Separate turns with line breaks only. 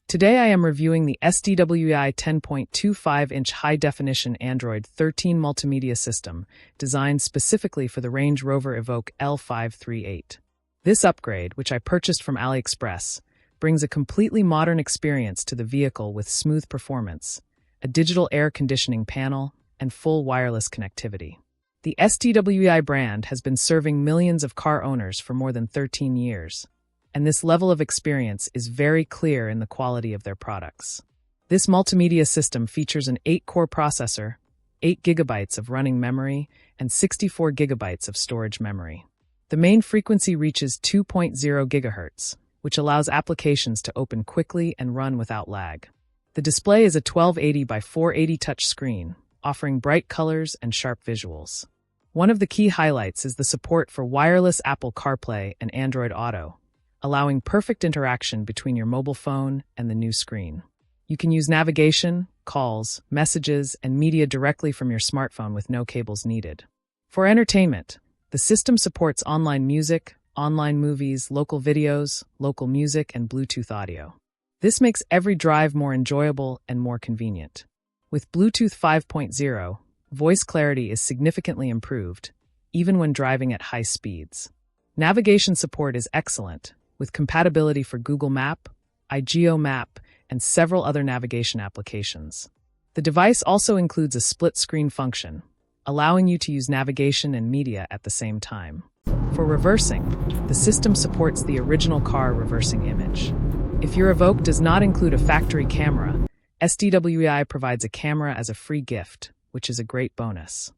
Today I am reviewing the STWEI 10.25-inch high-definition Android 13 multimedia system designed specifically for the Range Rover Evoque L538. This upgrade, which I purchased from AliExpress, brings a completely modern experience to the vehicle with smooth performance, a digital air conditioning panel, and full wireless connectivity. The STWEI brand has been serving millions of car owners for more than 13 years. And this level of experience is very clear in the quality of their products. This multimedia system features an 8-core processor, 8 GB of running memory, and 64 GB of storage memory. The main frequency reaches 2.0 GHz, which allows applications to open quickly and run without lag. The display is a 1280 by 480 touch screen, offering bright colors and sharp visuals. One of the key highlights is the support for wireless Apple CarPlay and Android Auto, allowing perfect interaction between your mobile phone and the new screen. You can use navigation, calls, messages, and media directly from your smartphone with no cables needed. For entertainment, the system supports online music, online movies, local videos, local music, and Bluetooth audio. This makes every drive more enjoyable and more convenient. With Bluetooth 5.0, voice clarity is significantly improved, even when driving at high speeds. Navigation support is excellent, with compatibility for Google Map, iGeoMap, and several other navigation applications. The device also includes a split-screen function, allowing you to use navigation and media at the same time. For reversing, the system supports the original car reversing image. If your Evoque does not include a factory camera, STWEI provides a camera as a free gift, which is a great bonus.